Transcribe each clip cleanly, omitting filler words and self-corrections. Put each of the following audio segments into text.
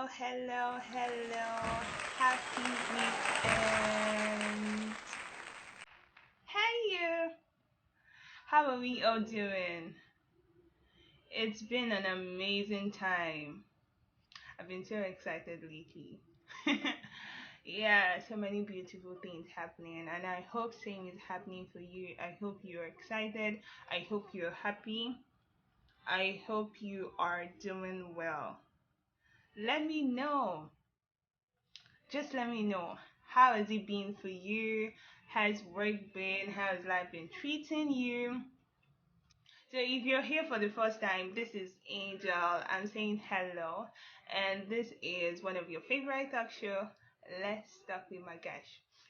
hello. Happy weekend. Hey you. How are we all doing? It's been an amazing time. I've been so excited lately. Yeah, so many beautiful things happening, and I hope same is happening for you. I hope you're excited. I hope you're happy. I hope you are doing well. Let me know. Just let me know. How has it been for you? How's work been? How's life been treating you? So if you're here for the first time, this is Angel. I'm saying hello, and this is one of your favorite talk show. Let's talk with my gosh.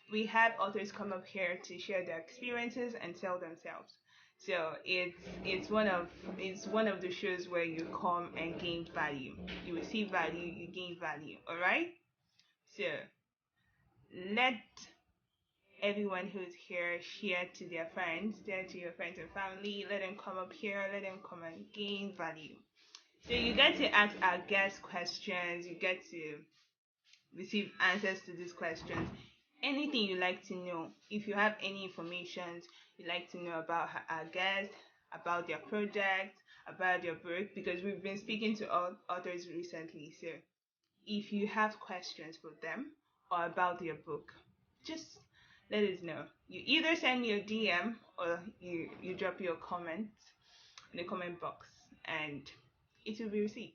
We have authors come up here to share their experiences and tell themselves. So it's one of the shows where you come and gain value. You receive value, you gain value. All right. So let everyone who's here share to their friends, share to your friends and family. Let them come up here. Let them come and gain value. So you get to ask our guests questions. You get to receive answers to these questions. Anything you like to know. If you have any information you like to know about our guests, about their project, about their book, because we've been speaking to authors recently. So if you have questions for them or about your book, just let us know. You either send me a DM or you drop your comment in the comment box and it will be received.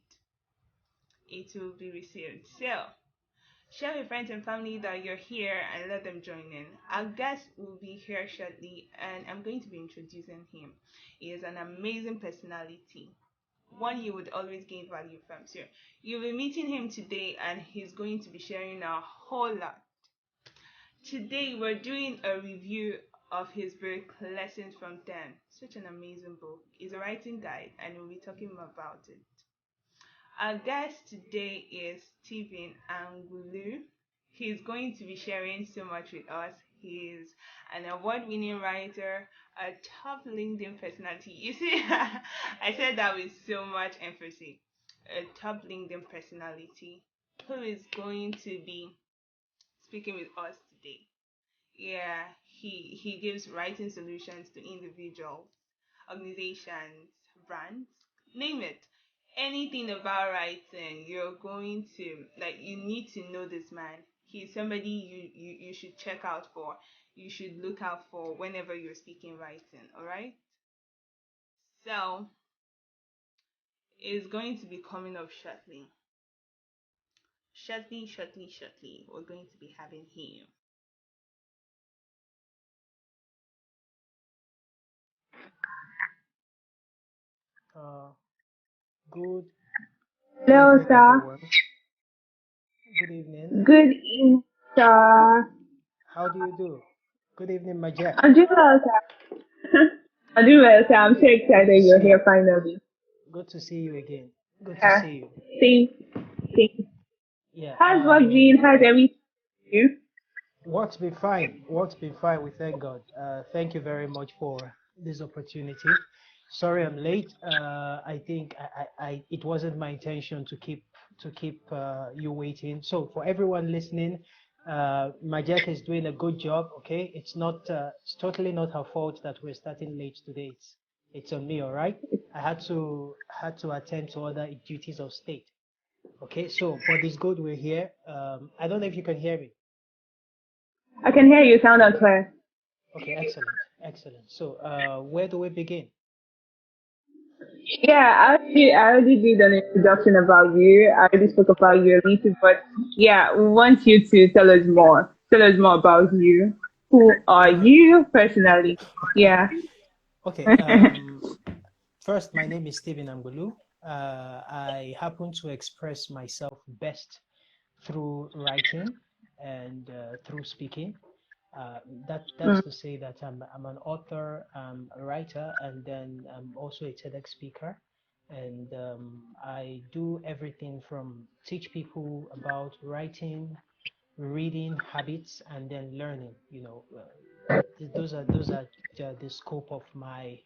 It will be received. So share with friends and family that you're here and let them join in. Our guest will be here shortly and I'm going to be introducing him. He is an amazing personality, one you would always gain value from. So you'll be meeting him today and he's going to be sharing a whole lot. Today we're doing a review of his book Lessons from 10. Such an amazing book. It's a writing guide and we'll be talking more about it. Our guest today is Stephen Angbulu. He's going to be sharing so much with us. He's an award-winning writer, a top LinkedIn personality. You see, I said that with so much emphasis. A top LinkedIn personality who is going to be speaking with us today. Yeah, he gives writing solutions to individuals, organizations, brands, name it. Anything about writing, you're going to like you need to know this man. He's somebody you should check out for. You should look out for whenever you're speaking writing, alright? So it's going to be coming up shortly. Shortly, we're going to be having him. Uh, good Hello, evening, sir. everyone. Good evening. Good evening, sir. How do you do? Good evening, my Jack. I'm doing well, sir. I'm doing well, sir. I'm so Good to excited you're see here you. finally. Good to see you again. Good to Uh, see you. see, see. Yeah. How's work been? How's everything? You? Work's been fine. Work's been fine. We thank God. Thank you very much for this opportunity. Sorry, I'm late. I think it wasn't my intention to keep you waiting. So for everyone listening, my Jack is doing a good job. Okay, it's totally not her fault that we're starting late today. It's on me. All right. I had to attend to other duties of state. Okay. So but it's good we're here. I don't know if you can hear me. I can hear you sound out clear. Okay, excellent, excellent. So, where do we begin? Yeah, I already did an introduction about you. I already spoke about you a little, but yeah, we want you to tell us more. Tell us more about you. Who are Okay, you personally? Yeah. okay. First, my name is Stephen Angbulu. I happen to express myself best through writing and through speaking. Uh, that's Mm. to say that I'm an author, a writer, and then I'm also a TEDx speaker. And I do everything from teach people about writing, reading habits, and then learning. Those are the scope of my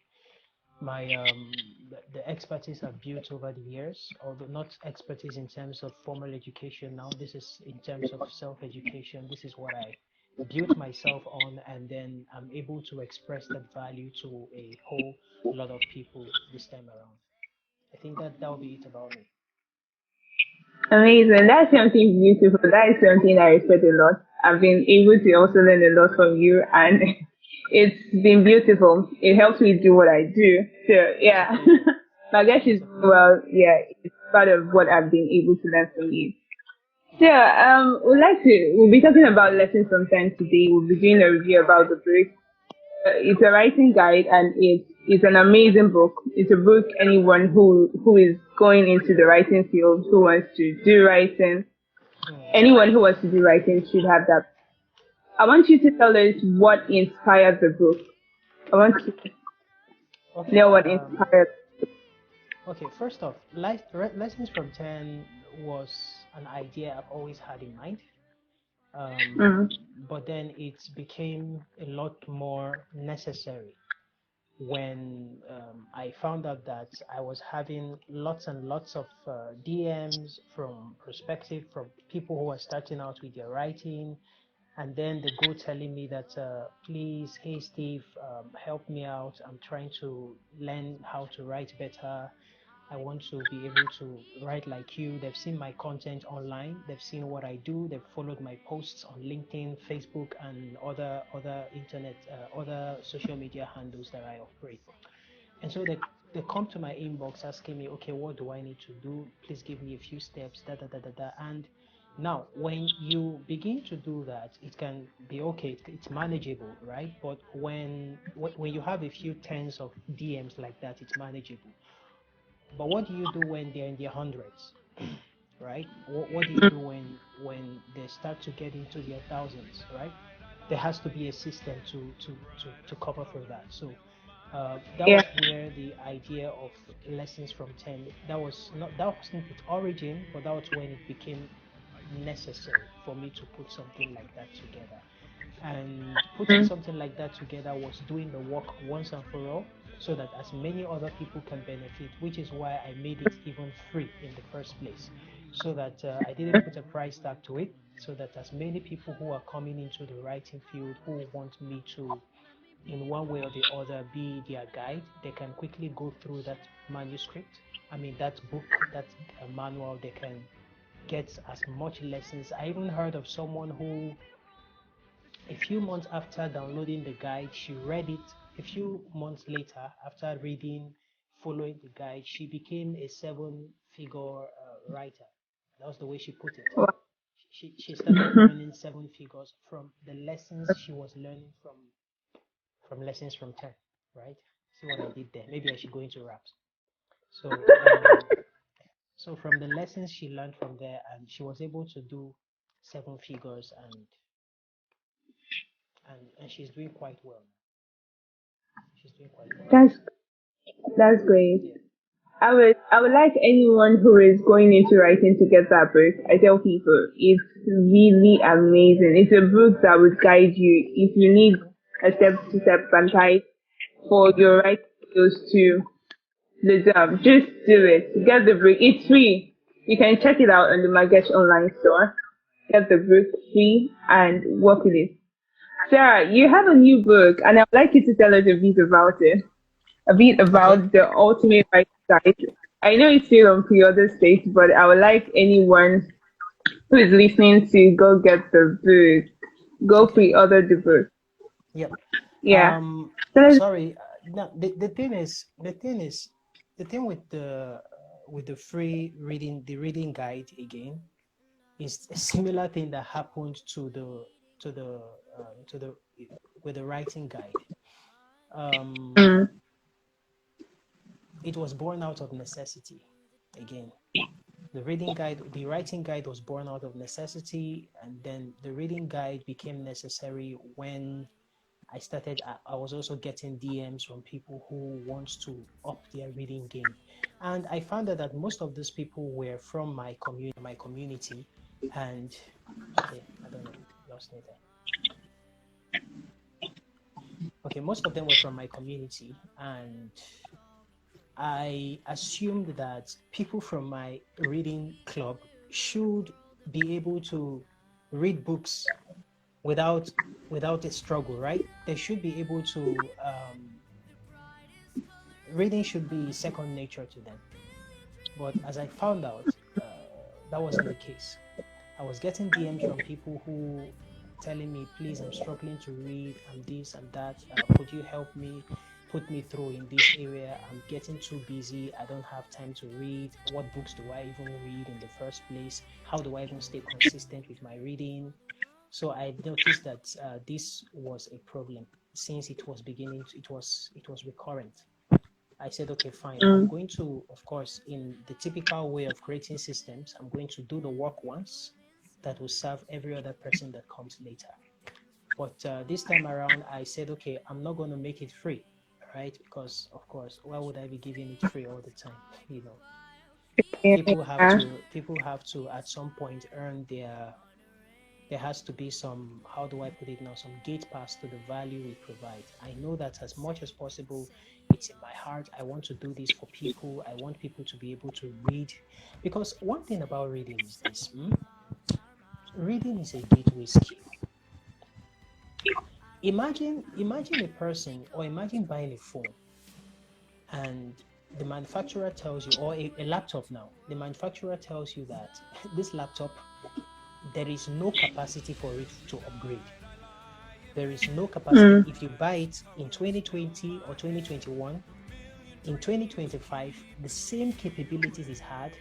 the expertise I've built over the years, although not expertise in terms of formal education now, this is in terms of self-education. This is what I built myself on, and then I'm able to express that value to a whole lot of people this time around. I think that that'll be it about me. Amazing. That's something beautiful. That is something I respect a lot. I've been able to also learn a lot from you, and it's been beautiful. It helps me do what I do. So It's a yeah, pleasure. my guess is It's a pleasure. well. Yeah, it's part of what I've been able to learn from you. So we'll be talking about lessons from time today. We'll be doing a review about the book. It's a writing guide, and it's an amazing book. It's a book anyone who is going into the writing field, who wants to do writing, Mm. anyone who wants to do writing should have that. I want you to tell us what inspired the book. I want to Okay. know what inspired. Okay. First off, lessons from 10 was an idea I've always had in mind. Mm, But then it became a lot more necessary when I found out that I was having lots and lots of DMs from perspective from people who are starting out with their writing, and then they go telling me that please, hey Steve, help me out. I'm trying to learn how to write better. I want to be able to write like you. They've seen my content online. They've seen what I do. They've followed my posts on LinkedIn, Facebook, and other internet, other social media handles that I operate. And so they come to my inbox asking me, okay, what do I need to do? Please give me a few steps, da da da da da. And now, when you begin to do that, it can be okay. It's manageable, right? But when you have a few tens of DMs like that, it's manageable. But what do you do when they're in their hundreds, right? What do you do when they start to get into their thousands, right? There has to be a system to cover for that. So that yeah. was where the idea of lessons from 10, that wasn't its origin, but that was when it became necessary for me to put something like that together. And putting Mm, something like that together was doing the work once and for all, so that as many other people can benefit, which is why I made it even free in the first place. So that I didn't put a price tag to it, so that as many people who are coming into the writing field who want me to, in one way or the other, be their guide, they can quickly go through that manuscript. I mean, that book, that manual, they can get as much lessons. I even heard of someone who, a few months after downloading the guide, she read it. A few months later, after reading, following the guide, she became a seven-figure writer. That was the way she put it. wow. She started earning seven figures from the lessons she was learning from lessons from 10, right? See what I did there? Maybe I should go into raps. So so from the lessons she learned from there, and she was able to do seven figures, and she's doing quite well. She's doing quite well. That's that's great. Yeah. I would like anyone who is going into writing to get that book. I tell people it's really amazing. It's a book that would guide you if you need a step to step guide for your writing skills to the job. Just do it. Get the book. It's free. You can check it out on the Marget online store. Get the book free and work with it. Sarah, you have a new book, and I'd like you to tell us a bit about it. A bit Okay. about the ultimate writing guide. I know it's still on pre-order stage, but I would like anyone who is listening to go get the book. Go Okay. pre-order the book. Yep. Yeah. Um, Tell us. sorry. No, the thing with the free reading, the reading guide again, is a similar thing that happened to the to the with the writing guide. Um, Mm, it was born out of necessity. Again, the writing guide was born out of necessity, and then the reading guide became necessary when I was also getting DMs from people who want to up their reading game. And I found out that most of these people were from my community. And okay, I don't know, lost me there. Okay, most of them were from my community, and I assumed that people from my reading club should be able to read books without a struggle, right? They should be able to reading should be second nature to them. But as I found out, that wasn't the case. I was getting DMs from people who telling me, please, I'm struggling to read, I'm this, I'm that. Could you help me, put me through in this area? I'm getting too busy. I don't have time to read. What books do I even read in the first place? How do I even stay consistent with my reading? So I noticed that this was a problem since it was beginning. It was recurrent. I said, okay, fine. I'm Mm. going to, of course, in the typical way of creating systems, I'm going to do the work once that will serve every other person that comes later. But this time around, I said, okay, I'm not going to make it free, right? Because, of course, why would I be giving it free all the time? You know, Yeah. people have to at some point earn their. There has to be some, how do I put it now, some gate pass to the value we provide. I know that as much as possible, it's in my heart. I want to do this for people. I want people to be able to read. Because one thing about reading is this, reading is a gateway skill. Imagine a person, or imagine buying a phone and the manufacturer tells you, or a laptop now, the manufacturer tells you that this laptop, there is no capacity for it to upgrade. There is no capacity. Mm. If you buy it in 2020 or 2021, in 2025, the same capabilities it had,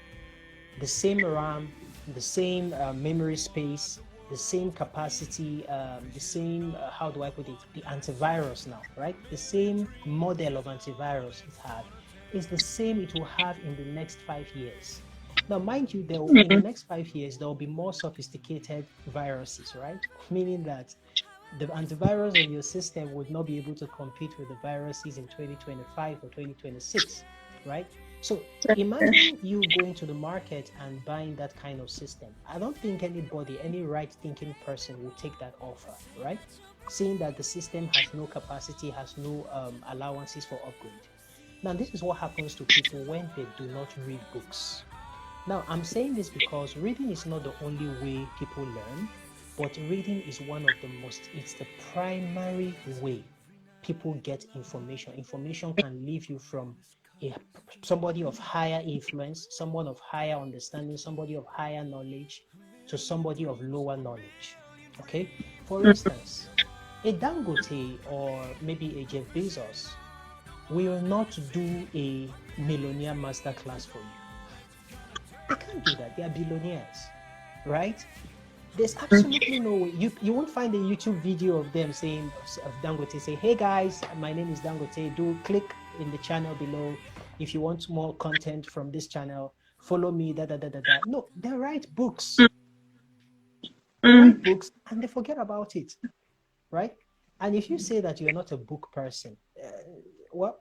the same RAM, the same memory space, the same capacity, the same, how do I put it, the antivirus now, right? The same model of antivirus it had is the same it will have in the next 5 years. Now, mind you, in the next 5 years, there will be more sophisticated viruses, right? Meaning that the antivirus on your system would not be able to compete with the viruses in 2025 or 2026, right? So imagine you going to the market and buying that kind of system. I don't think anybody, any right thinking person will take that offer, right? Seeing that the system has no capacity, has no allowances for upgrade. Now, this is what happens to people when they do not read books. Now, I'm saying this because reading is not the only way people learn, but reading is one of the most, it's the primary way people get information. Information can leave you from a, somebody of higher influence, someone of higher understanding, somebody of higher knowledge, to somebody of lower knowledge. Okay? For instance, a Dangote or maybe a Jeff Bezos will not do a millionaire masterclass for you. They can't do that. They are billionaires, right? There's absolutely no way. You won't find a YouTube video of them saying, of Dangote say, hey guys, my name is Dangote. Do click in the channel below if you want more content from this channel. Follow me. Da da da da da. No, they write books. They write Mm. books and they forget about it, right? And if you say that you're not a book person, well,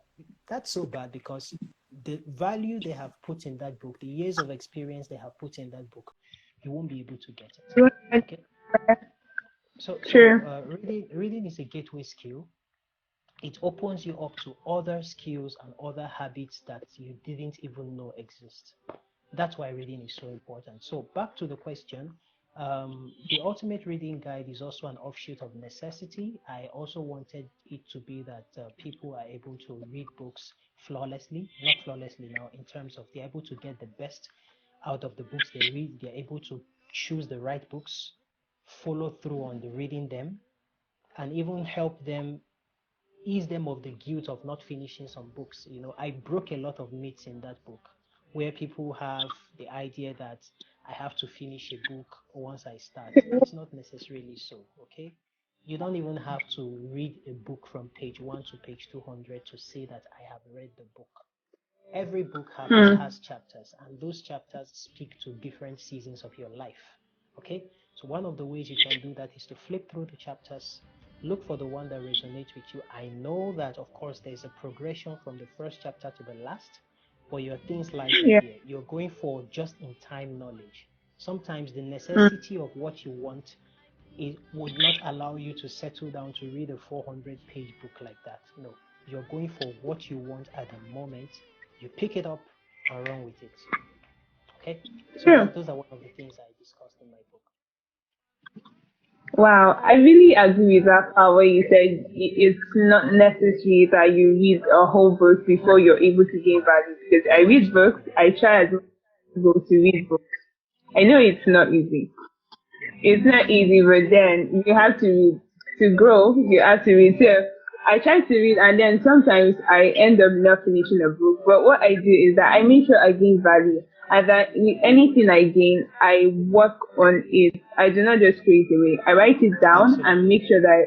that's so bad because the value they have put in that book, the years of experience they have put in that book, you won't be able to get it. Okay. So True. reading is a gateway skill. It opens you up to other skills and other habits that you didn't even know exist. That's why reading is so important. So back to the question, the ultimate reading guide is also an offshoot of necessity. I also wanted it to be that people are able to read books flawlessly, not flawlessly now, in terms of they're able to get the best out of the books they read. They're able to choose the right books, follow through on the reading them, and even help them ease them of the guilt of not finishing some books. You know, I broke a lot of myths in that book where people have the idea that I have to finish a book once I start. It's not necessarily so, okay? You don't even have to read a book from page 1 to page 200 to say that I have read the book. Every book Mm. has chapters, and those chapters speak to different seasons of your life. Okay, so one of the ways you can do that is to flip through the chapters, look for the one that resonates with you. I know that, of course, there's a progression from the first chapter to the last, but your things lies in Yeah. here. You're going for just in time knowledge. Sometimes the Mm. necessity of what you want it would not allow you to settle down to read a 400-page book like that. No, you're going for what you want at the moment You pick it up and run with it. Okay, so True. those are one of the things I discussed in my book. Wow, I really agree with that part where you said it's not necessary that you read a whole book before you're able to gain value. Because I read books, Absolutely. I try as much as possible to read books. I know it's not easy. Yeah. It's not easy, but then you have to read. To grow, you have to read. So I try to read, and then sometimes I end up not finishing a book. But what I do is that I make sure I gain value, and that with anything I gain, I work on it. I do not just throw it away. I write it down and Absolutely. make sure that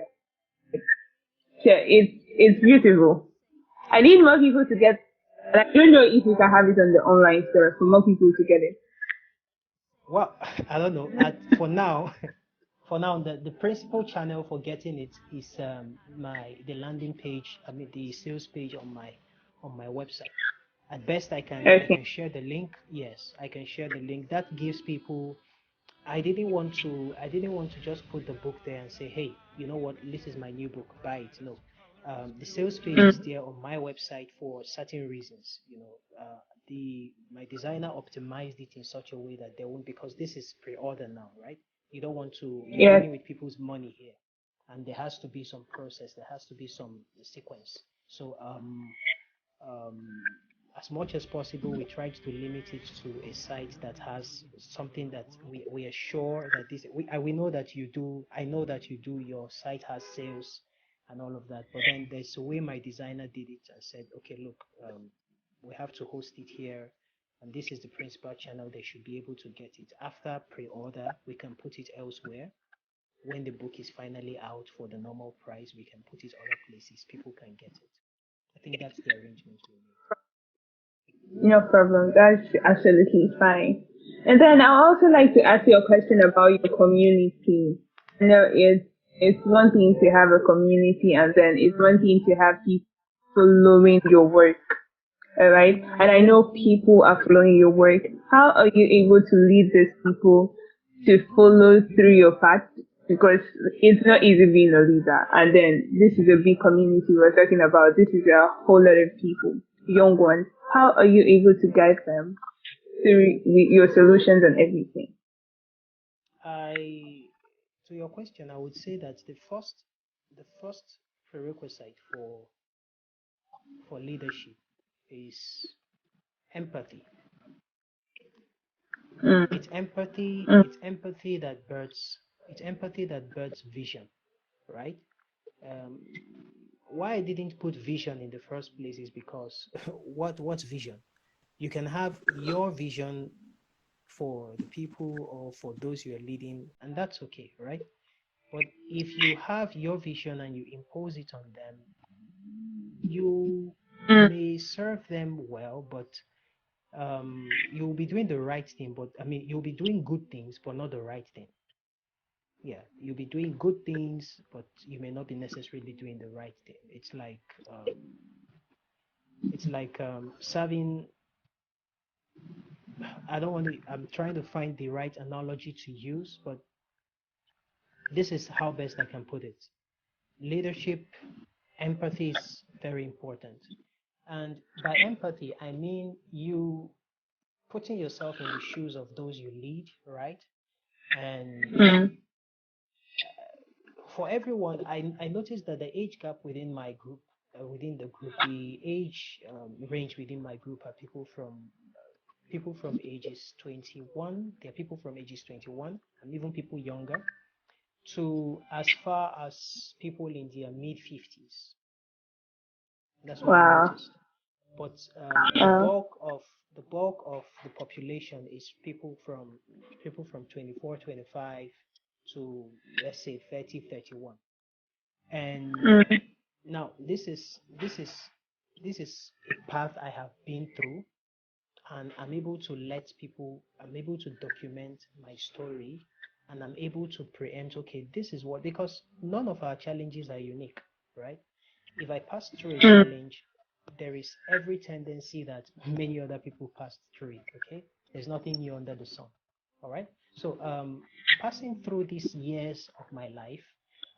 yeah, it's beautiful. I need more Absolutely. people to get. And I don't know if we can have it on the online store for more people to get it. Well, I don't know. For now, for now, the principal channel for getting it is the landing page. I mean, the sales page on my website. At best, I Okay. can share the link. Yes, I can share the link. That gives people. I didn't want to just put the book there and say, hey, you know what, this is my new book, buy it. No, the sales page is Mm, there on my website for certain reasons. The my designer optimized it in such a way that they won't, because this is pre-order now, right? You don't want to. You're yes. dealing with people's money here, and there has to be some process. There has to be some sequence. So um, as much as possible, we tried to limit it to a site that has something that we are sure that we know that you do. I know that you do. Your site has sales and all of that. But then there's a way my designer did it and said, okay, look, we have to host it here, and this is the principal channel. They should be able to get it. After pre-order, we can put it elsewhere. When the book is finally out for the normal price, we can put it other places. People can get it. I think that's the arrangement we made. No problem. That's absolutely fine. And then I also like to ask you a question about your community. You know, it's one thing to have a community, and then it's one thing to have people following your work. All right. And I know people are following your work. How are you able to lead these people to follow through your path? Because it's not easy being a leader. And then this is a big community we're talking about. This is a whole lot of people, young ones. How are you able to guide them through with your solutions and everything? I, to your question, I would say that the first prerequisite for leadership is empathy. Mm, It's empathy. mm, It's empathy that births vision, right? Um, why I didn't put vision in the first place is because what's vision? You can have your vision for the people or for those you are leading, and that's okay, right? But if you have your vision and you impose it on them, you mm, may serve them well, but you'll be doing the right thing. But I mean, you'll be doing good things, but not the right thing. Yeah, you'll be doing good things, but you may not be necessarily doing the right thing. It's like serving. I don't want to. I'm trying to find the right analogy to use, but this is how best I can put it. Leadership, empathy is very important. And by empathy, I mean you putting yourself in the shoes of those you lead, right? And mm. for everyone, I noticed that the age gap within my group, within the group, the age range within my group are people from ages 21. There are people from ages 21 and even people younger to as far as people in their mid 50s. That's what I Wow. noticed. But Uh, the bulk of the population is people from 24, 25 to let's say 30, 31. And mm, now this is a path I have been through, and I'm able to document my story, and I'm able to preempt, okay, this is what, because none of our challenges are unique, right? If I pass through a mm, challenge, there is every tendency that many other people passed through it. Okay, there's nothing new under the sun. All right. So passing through these years of my life,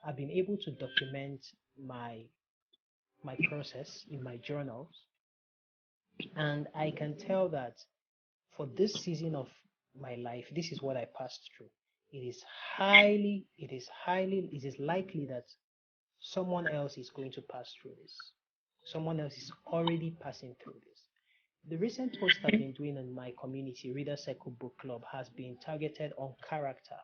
I've been able to document my process in my journals, And I can tell that for this season of my life, this is what I passed through. It is likely that someone else is going to pass through this. Someone else is already passing through this. The recent post I've been doing in my community, Reader Circle Book Club, has been targeted on character.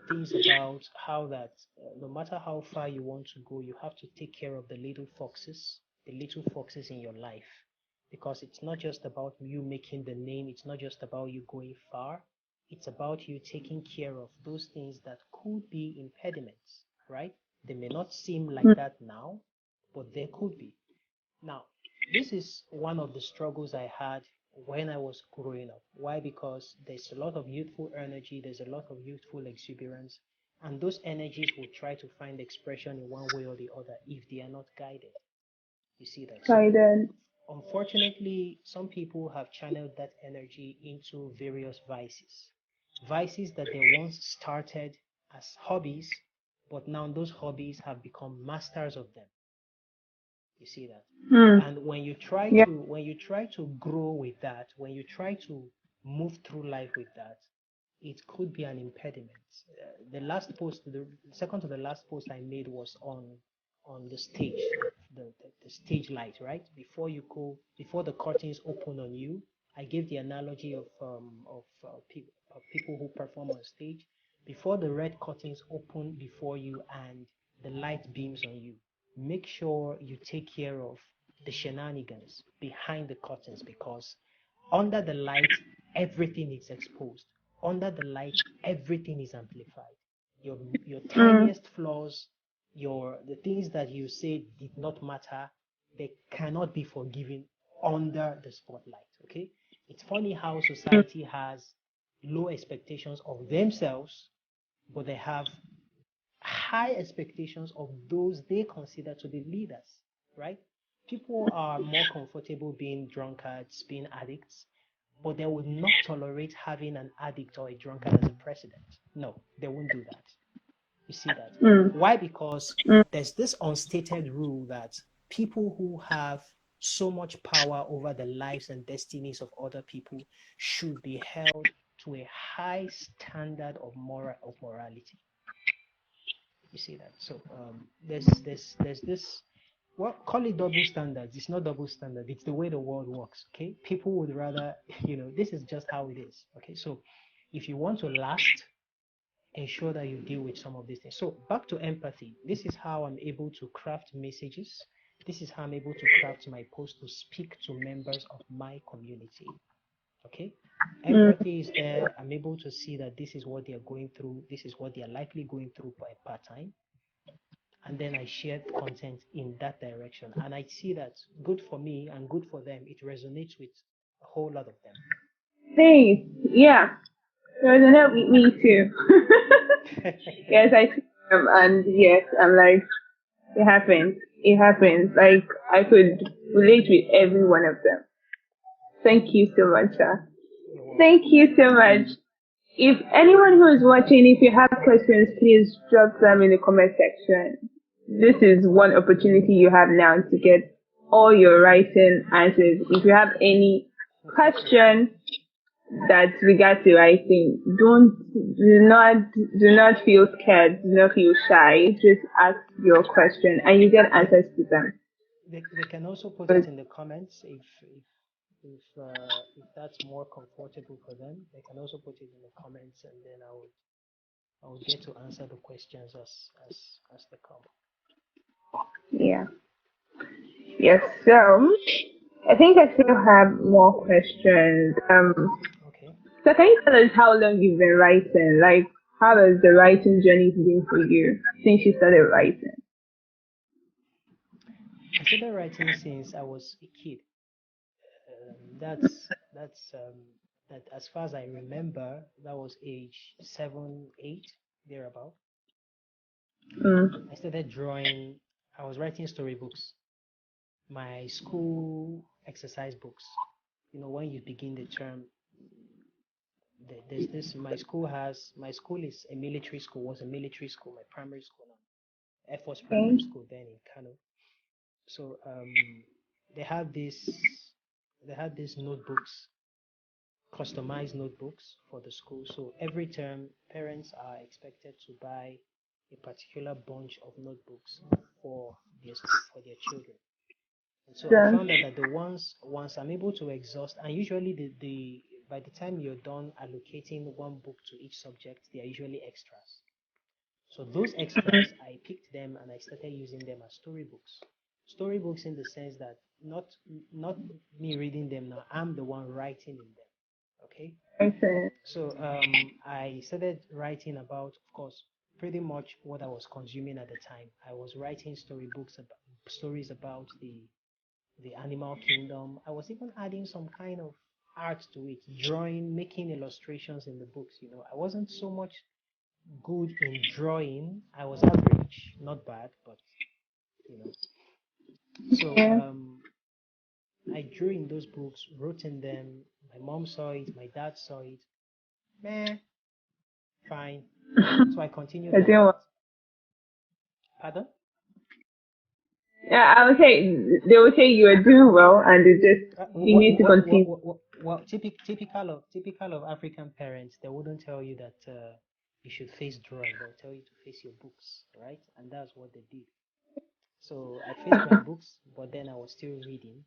Things about how that no matter how far you want to go, you have to take care of the little foxes in your life. Because it's not just about you making the name, it's not just about you going far, it's about you taking care of those things that could be impediments, right? They may not seem like that now, but they could be. Now, this is one of the struggles I had when I was growing up. Why? Because there's a lot of youthful energy, there's a lot of youthful exuberance, and those energies will try to find expression in one way or the other if they are not guided. You see that? So, Guidance. unfortunately, some people have channeled that energy into various vices. Vices that they once started as hobbies, but now those hobbies have become masters of them. You see that? Hmm. And Yeah. when you try to grow with that, when you try to move through life with that, it could be an impediment. The second to the last post I made was on the stage, the stage light, right? Before the curtains open on you, I gave the analogy of people who perform on stage. Before the red curtains open before you and the light beams on you, make sure you take care of the shenanigans behind the curtains because under the light, everything is exposed. Under the light, everything is amplified. Your Hmm. tiniest flaws, the things that you say did not matter, they cannot be forgiven under the spotlight. Okay? It's funny how society has low expectations of themselves, but they have high expectations of those they consider to be leaders, right? People are more comfortable being drunkards, being addicts, but they would not tolerate having an addict or a drunkard as a president. No, they won't do that. You see that? Hmm. Why? Because Hmm. there's this unstated rule that people who have so much power over the lives and destinies of other people should be held to a high standard of morality. You see that? So there's this, well, call it double standards. It's not double standard. It's the way the world works. Okay, people would rather, this is just how it is. Okay, so if you want to last, ensure that you deal with some of these things. So back to empathy. This is how I'm able to craft messages. This is how I'm able to craft my post to speak to members of my community. Okay, Hmm. empathy is there. I'm able to see that this is what they're going through. This is what they're likely going through by part time, and then I shared content in that direction. And I see that good for me and good for them. It resonates with a whole lot of Thanks. Yeah. Resonate with me too. them. Yes, I see them, and yes, I'm like, it happens. It happens. Like I could relate with every one of them. Thank you so much, sir. You're welcome. Thank you so much. If anyone who is watching, if you have questions, please drop them in the comment section. This is one opportunity you have now to get all your writing answers. If you have any question that regard to writing, do not feel scared, do not feel shy. Just ask your question and you get they, answers to them. they can also put But it in the comments if that's more comfortable for them. They can also put it in the comments, and then I would get to answer the questions as they come. yeah. Yes, so I think I still have more questions. Okay. So can you tell us how long you've been writing? Like, how has the writing journey been for you since you started writing? I started writing since I was a kid. That as far as I remember, that was age 7, 8, thereabout. Mm, I started drawing. I was writing storybooks, my school exercise books. When you begin the term, there's this. My school is a military school. Was a military school. My primary school now, Air Force Primary okay. School then in Kano. So they have this. they had these notebooks, customized notebooks for the school. So every term, parents are expected to buy a particular bunch of notebooks for for their children. And so I Yeah. found out that the ones once I'm able to exhaust, and usually the by the time you're done allocating one book to each subject, they are usually extras. So those extras, I picked them and I started using them as storybooks. Storybooks in the sense that not me reading them now, I'm the one writing in them. Okay. Okay. So I started writing about, of course, pretty much what I was consuming at the time. I was writing storybooks about stories about the animal kingdom. I was even adding some kind of art to it, drawing, making illustrations in the books. I wasn't so much good in drawing. I was average, not bad, but you know. So Yeah. I drew in those books, wrote in them. My mom saw it, my dad saw it. Meh, fine. So I continued I like didn't. that. Pardon? Yeah, I would say they would say you are doing well, and they just you What, need to what, what, continue. what, what, typical of African parents, they wouldn't tell you that you should face drawing. They'll tell you to face your books, right? And that's what they did. So I faced my books, but then I was still reading.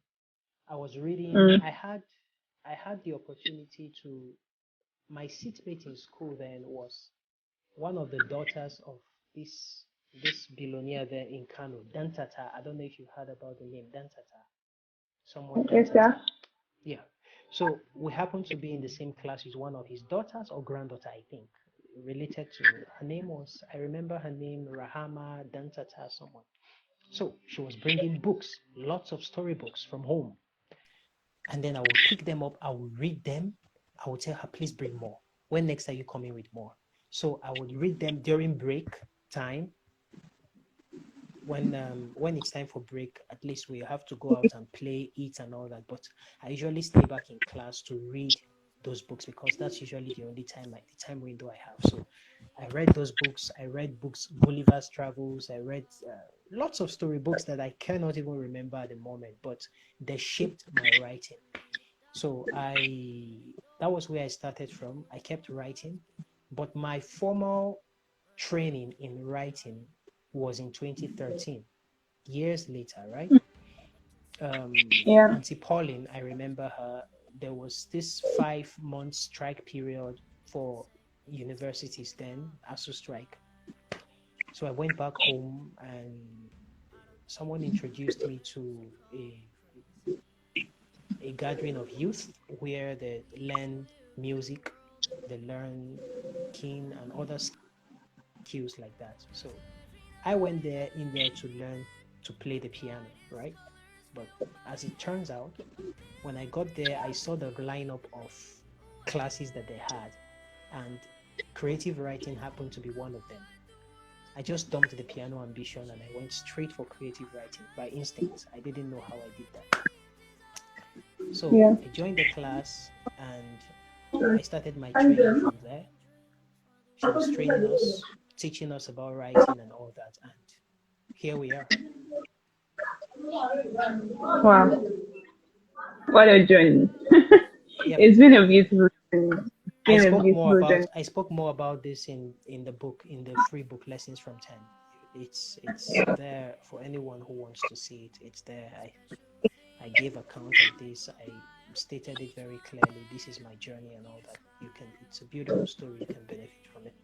I was reading. Mm. I had the opportunity to. My seatmate in school then was one of the daughters of this billionaire there in Kano, Dantata. I don't know if you heard about the name Dantata. Someone Yes, sir. Dantata. Yeah. So we happened to be in the same class with one of his daughters or granddaughter, I think, related to her name was I remember her name Rahama Dantata someone. So she was bringing books, lots of storybooks from home. And then I would pick them up, I would read them, I would tell her, please bring more. When next are you coming with more? So I would read them during break time. When it's time for break, at least we have to go out and play, eat and all that. But I usually stay back in class to read those books because that's usually the only time the time window I have. So I read those books. I read books, Gulliver's Travels. I read lots of storybooks that I cannot even remember at the moment, but they shaped my writing. So that was where I started from. I kept writing, but my formal training in writing was in 2013, years later, right? Yeah. Auntie Pauline, I remember her. There was this 5 month strike period for universities then, ASU strike. So I went back home and someone introduced me to a gathering of youth where they learn music, they learn kin and other skills like that. So I went there in there to learn to play the piano, right? But as it turns out, when I got there, I saw the lineup of classes that they had, and creative writing happened to be one of them. I just dumped the piano ambition and I went straight for creative writing by instinct. I didn't know how I did that. So Yeah. I joined the class and I started my training from there. She was training us, teaching us about writing and all that. And here we are. Wow. What a journey. Yep. It's been a beautiful journey. It's been a beautiful journey. I spoke more about this in the book, in the free book Lessons from 10. It's there for anyone who wants to see it. It's there. I gave account of this. I stated it very clearly. This is my journey and all that. It's a beautiful story. You can benefit from it.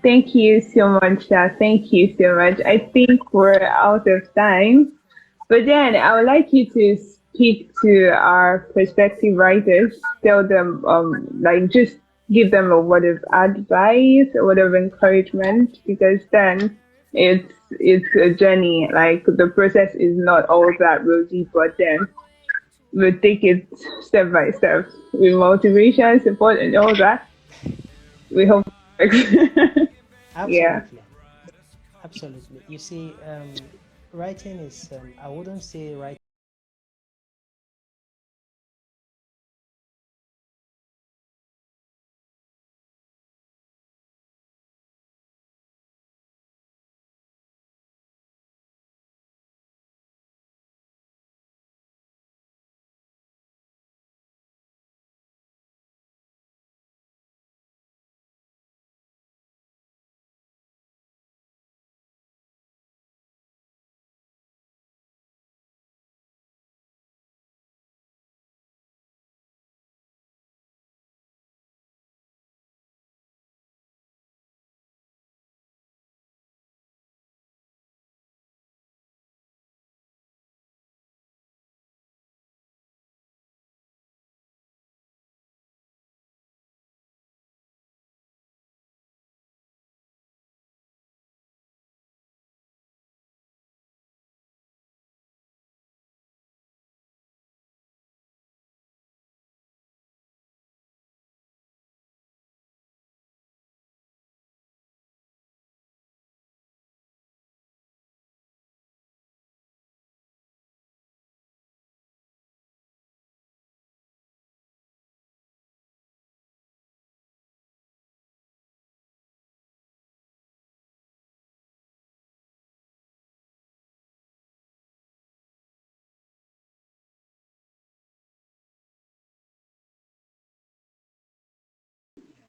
Thank you so much, Sha. Thank you so much. You're I welcome. think we're out of time. But then I would like you to speak to our prospective writers, tell them, like just give them a word of advice, a word of encouragement, because then it's a journey. Like the process is not all that rosy, but then we'll take it step by step with motivation, support, and all that. We hope. Yeah. Absolutely. Absolutely. You see, writing is, I wouldn't say writing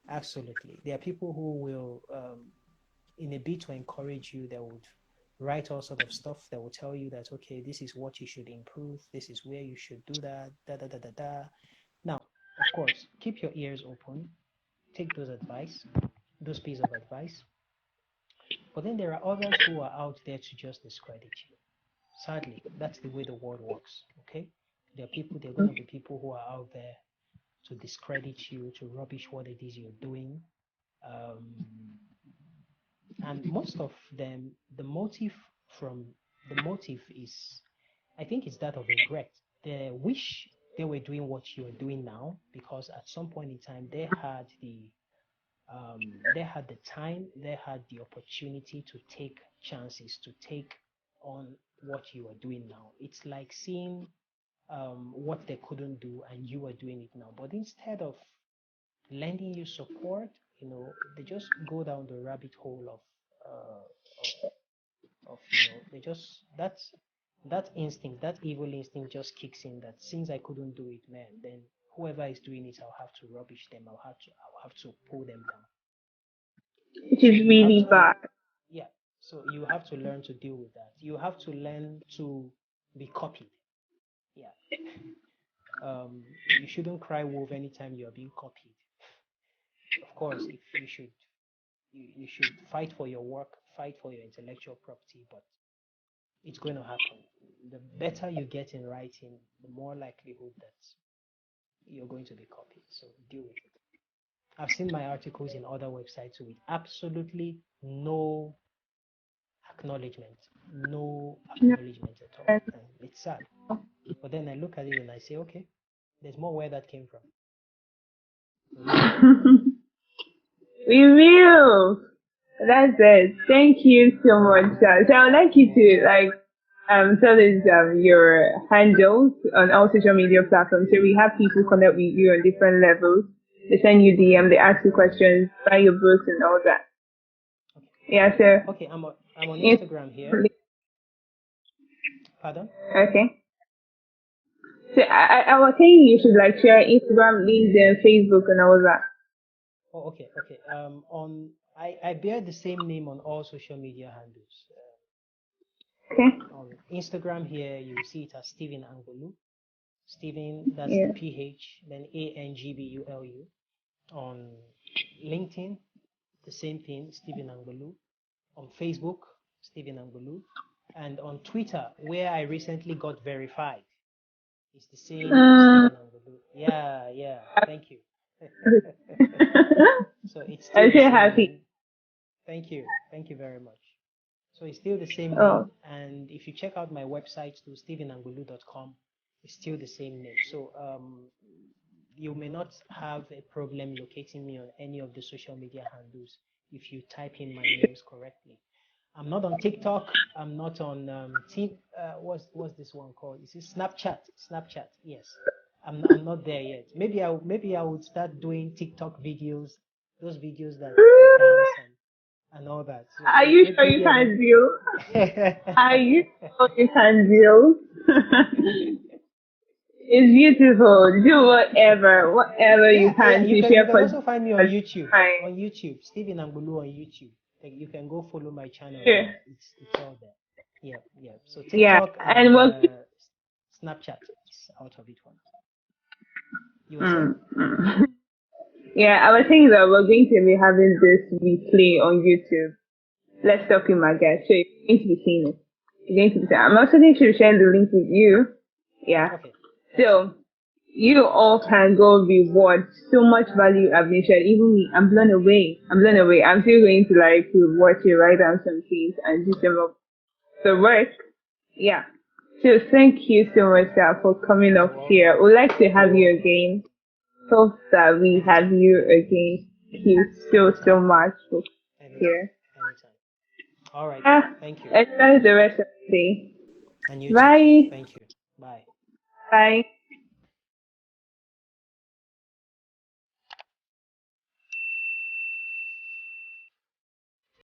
Absolutely. There are people who will, in a bid to encourage you, they would write all sort of stuff that will tell you that, okay, this is what you should improve. This is where you should do that. Da da da da da. Now, of course, keep your ears open. Take those pieces of advice. But then there are others who are out there to just discredit you. Sadly, that's the way the world works. Okay, there are going to be people who are out there to discredit you, to rubbish what it is you're doing. Um, and most of them, from the motive is, I think, it's that of regret. They wish they were doing what you're doing now, because at some point in time they had the time, they had the opportunity to take chances, to take on what you are doing now. It's like seeing what they couldn't do and you are doing it now. But instead of lending you support, they just go down the rabbit hole of they just that instinct, that evil instinct just kicks in, that since I couldn't do it, man, then whoever is doing it, I'll have to rubbish them. I'll have to pull them down. Which So is you have really to, bad. yeah. So you have to learn to deal with that. You have to learn to be copied. Yeah. You shouldn't cry wolf anytime you are being copied. Of course, if you should fight for your work, fight for your intellectual property, but it's going to happen. The better you get in writing, the more likelihood that you're going to be copied. So deal with it. I've seen my articles in other websites with absolutely acknowledgement, no acknowledgement at all. And it's sad. But then I look at it and I say, okay, there's more where that came from. We will. That's it. Thank you so much. So I would like you to tell us your handles on all social media platforms. So we have people connect with you on different levels. They send you DM, they ask you questions, buy your books and all that. Okay. Yeah. So Okay, I'm on Instagram here. Pardon? okay. So I was saying you should share Instagram, LinkedIn, Facebook, and all that. Oh, okay, okay. On I bear the same name on all social media handles. Okay. On Instagram here, you will see it as Stephen Angbulu. Stephen, that's the Yeah. PH, then Angbulu. On LinkedIn, the same thing, Stephen Angbulu. On Facebook, Stephen Angbulu. And on Twitter, where I recently got verified, it's the same Um, Stephen Angbulu. Yeah, yeah. Thank you. So it's still I'm the so same happy. name. Thank you. Thank you very much. So it's still the same Oh. name. And if you check out my website to stephenangbulu.com, it's still the same name. So you may not have a problem locating me on any of the social media handles if you type in my names correctly. I'm not on TikTok. I'm not on what's this one called? Is it Snapchat? Snapchat. Yes. I'm not there yet. Maybe I would start doing TikTok videos, those videos that I dance and all that. So Are you sure you maybe I can may. deal? Are you sure you can deal? It's beautiful. Do whatever you Yeah, yeah. can You to can share you can also find me on positive. YouTube. Fine. On YouTube, Stephen Angbulu on YouTube. Like, you can go follow my channel Sure. there. It's all there. Yeah, yeah. So Yeah, TikTok and and we'll keep. Snapchat is out of it one. You were saying? Mm, mm. Yeah, I was saying that we're going to be having this replay on YouTube. Let's talk in my guys. So you're going to be seeing it. You're going to be seeing. I'm also going to share the link with you. Yeah. Okay, that's fine. So you all can go reward so much value I've been shared. Even me, I'm blown away. I'm blown away. I'm still going to to watch it, write down some things and do some of the work. Yeah. So thank you so much for coming You're up here. welcome. We'd like to have You're you welcome. again. Hope that we have Anytime. you again. Thank you so Anytime. much for Anytime. here. Anytime. All right. Ah, Thank you. enjoy the rest of the day. And you too. Bye. Thank you. Bye. Bye.